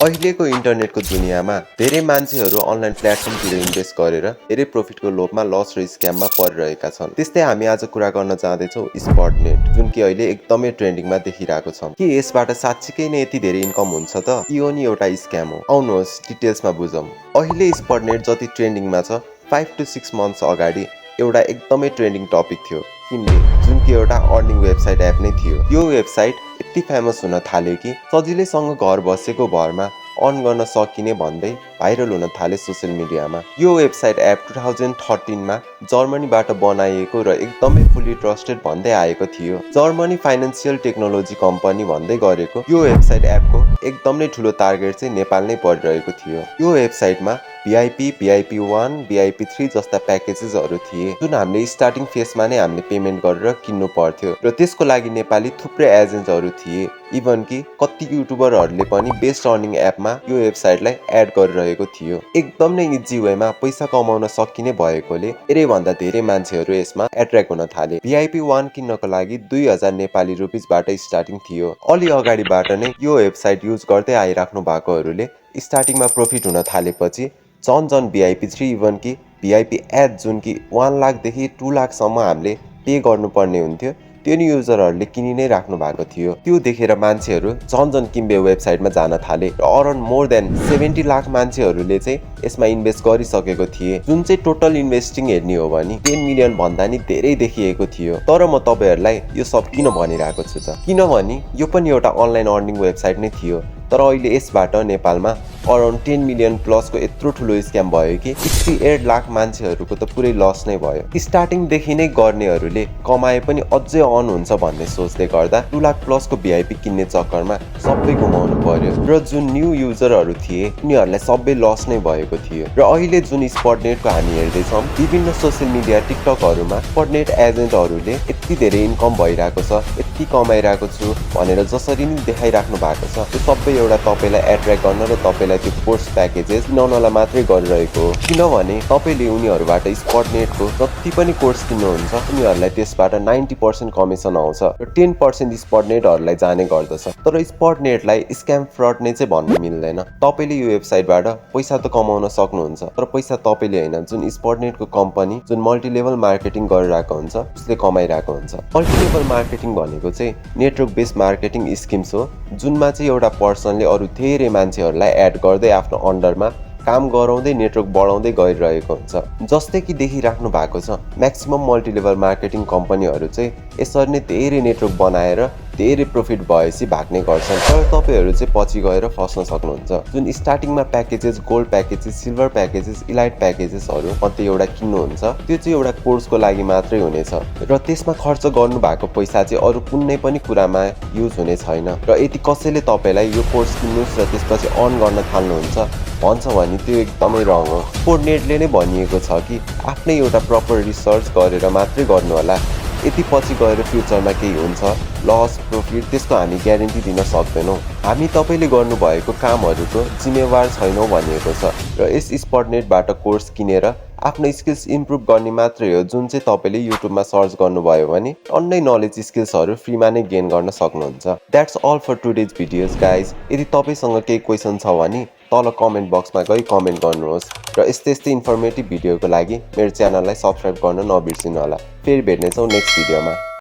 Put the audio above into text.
अहिलेको इन्टरनेटको दुनियाँमा धेरै मान्छेहरू अनलाइन प्लेटफर्मतिर इन्भेस्ट गरेर धेरै प्रफिटको लोभमा लस र स्क्याममा परिरहेका छन्। त्यस्तै हामी आज कुरा गर्न जाँदैछौँ स्पटनेट, जुन कि अहिले एकदमै ट्रेन्डिङमा देखिरहेको छ। के यसबाट साच्चीकै नै यति धेरै इन्कम हुन्छ त, कि यो नि एउटा स्क्याम हो? आउनुहोस् डिटेल्समा बुझौँ। अहिले स्पटनेट जति ट्रेन्डिङमा छ, 5 to 6 मन्थ्स अगाडि एउटा एकदमै ट्रेन्डिङ टपिक थियो किम्बे, जुन कि एउटा अर्निङ वेबसाइट एप नै थियो। यो वेबसाइट यति फेमस हुन थाल्यो कि सजिलैसँग घर बसेको भरमा अर्न गर्न सकिने भन्दै भाइरल हुन थाले सोसियल मिडियामा। यो वेबसाइट एप 2013 मा जर्मनीबाट बनाइएको र एकदमै फुल्ली ट्रस्टेड भन्दै आएको थियो। जर्मनी फाइनेन्सियल टेक्नोलोजी कम्पनी भन्दै गरेको यो वेबसाइट एपको एकदमै ठुलो टार्गेट चाहिँ नेपाल नै परिरहेको थियो। यो वेबसाइटमा VIP, VIP 1, VIP 3 जस्ता प्याकेजेसहरू थिए, जुन हामीले स्टार्टिङ फेसमा नै हामीले पेमेन्ट गरेर किन्नु पर्थ्यो र त्यसको लागि नेपाली थुप्रै एजेन्टहरू थिए। इभन कि कति युट्युबरहरूले पनि बेस्ट अर्निङ एपमा यो वेबसाइटलाई एड गरिरहेको थियो। एकदम नै इजी वेमा पैसा कमाउन सकिने भएकोले धेरैभन्दा धेरै मान्छेहरू यसमा एट्र्याक्ट हुन थाले। VIP 1 किन्नको लागि 2000 नेपाली रुपिसबाट स्टार्टिङ थियो। अलि अगाडिबाट नै यो वेबसाइट युज गर्दै आइराख्नु भएकोहरूले स्टार्टिङमा प्रफिट हुन थालेपछि झन् VIP 3 इभन कि VIP एड जुन कि 1 लाखदेखि 2 लाखसम्म हामीले पे गर्नुपर्ने हुन्थ्यो, त्यो नि युजरहरूले किनि नै राख्नु भएको थियो। त्यो देखेर मान्छेहरू झन् किम्बे वेबसाइटमा जान थाले र अराउन्ड मोर देन 70 लाख मान्छेहरूले चाहिँ यसमा इन्भेस्ट गरिसकेको थिए, जुन चाहिँ टोटल इन्भेस्टिङ हेर्ने हो भने 10 मिलियन भन्दा नि धेरै देखिएको थियो। तर म तपाईहरूलाई यो सब किन भनिरहेको छु त, किनभने यो पनि एउटा अनलाइन अर्निङ वेबसाइट नै थियो, तर अहिले यसबाट नेपालमा अराउन्ड 10 मिलियन प्लसको यत्रो ठुलो स्क्याम भयो कि 68 लाख मान्छेहरूको त पुरै लस नै भयो। स्टार्टिङदेखि नै गर्नेहरूले कमाए पनि अझै अन हुन्छ भन्ने सोच्दै गर्दा 2 लाख प्लसको VIP किन्ने चक्करमा सबै गुमाउनु पर्यो र जुन न्यू युजरहरू थिए उनीहरूलाई सबै लस नै भएको थियो। र अहिले जुन स्पटनेटको हामी हेर्दैछौँ, विभिन्न सोसियल मिडिया टिकटकहरूमा स्पटनेट एजेन्टहरूले यति धेरै इन्कम भइरहेको छ, यति कमाइरहेको छु भनेर जसरी नि देखाइराख्नु भएको छ, त्यो सबै एउटा तपाईँलाई एट्र्याक्ट गर्न र तपाईँलाई त्यो कोर्स प्याकेजेस किनाउनलाई मात्रै गरिरहेको हो। किनभने तपाईँले उनीहरूबाट स्पटनेटको जति पनि कोर्स किन्नुहुन्छ उनीहरूलाई त्यसबाट 90% कमिसन आउँछ र 10% स्पटनेटहरूलाई जाने गर्दछ। तर स्पटनेटलाई स्क्याम फ्रड नै चाहिँ भन्न मिल्दैन। तपाईँले यो वेबसाइटबाट पैसा त कमाउन सक्नुहुन्छ, तर पैसा तपाईँले होइन, जुन स्पटनेटको कम्पनी जुन मल्टिलेभल मार्केटिङ गरिरहेको हुन्छ उसले कमाइरहेको हुन्छ। मल्टिलेभल मार्केटिङ भनेको चाहिँ नेटवर्क बेस्ड मार्केटिङ स्किम्स हो, जुनमा चाहिँ एउटा पर्सनले अरू धेरै मान्छेहरूलाई एड गर्दै आफ्नो अन्डरमा काम गराउँदै नेटवर्क बढाउँदै गइरहेको हुन्छ। जस्तै कि देखिराख्नु भएको छ, म्याक्सिमम मल्टिलेभल मार्केटिङ कम्पनीहरू चाहिँ यसरी नै धेरै नेटवर्क बनाएर धेरै प्रफिट भएपछि भाग्ने गर्छन्। तर तपाईँहरू चाहिँ पछि गएर फस्न सक्नुहुन्छ। जुन स्टार्टिङमा packages, gold packages, silver packages, elite प्याकेजेसहरू मध्ये एउटा किन्नुहुन्छ, त्यो चाहिँ एउटा कोर्सको लागि मात्रै हुनेछ र त्यसमा खर्च गर्नुभएको पैसा चाहिँ अरू कुनै पनि कुरामा युज हुने छैन। र यदि कसैले तपाईँलाई यो कोर्स किन्नुहोस् र त्यसपछि अर्न गर्न थाल्नुहुन्छ भन्छ भने त्यो एकदमै रङ हो। स्पटनेटले नै भनिएको छ कि आफ्नै एउटा प्रपर रिसर्च गरेर मात्रै गर्नु होला। यति पछि गएर फ्युचरमा केही हुन्छ, लस प्रफिट, त्यसको हामी ग्यारेन्टी दिन सक्दैनौँ। हामी तपाईँले गर्नुभएको कामहरूको जिम्मेवार छैनौँ भनिएको छ र यस स्पटनेटबाट कोर्स किनेर आफ्नो स्किल्स इम्प्रुभ गर्ने मात्रै हो, जुन चाहिँ तपाईँले युट्युबमा सर्च गर्नुभयो भने अन्य नलेज स्किल्सहरू फ्रीमा नै गेन गर्न सक्नुहुन्छ। That's all for today's videos guys. यदि तपाईँसँग केही क्वेसन छ भने तल कमेन्ट बक्समा गई कमेन्ट गर्नुहोस् र यस्तै इन्फर्मेटिभ भिडियोको लागि मेरो च्यानललाई सब्सक्राइब गर्न नबिर्सिनु होला। फेरि भेट्नेछौँ नेक्स्ट भिडियोमा।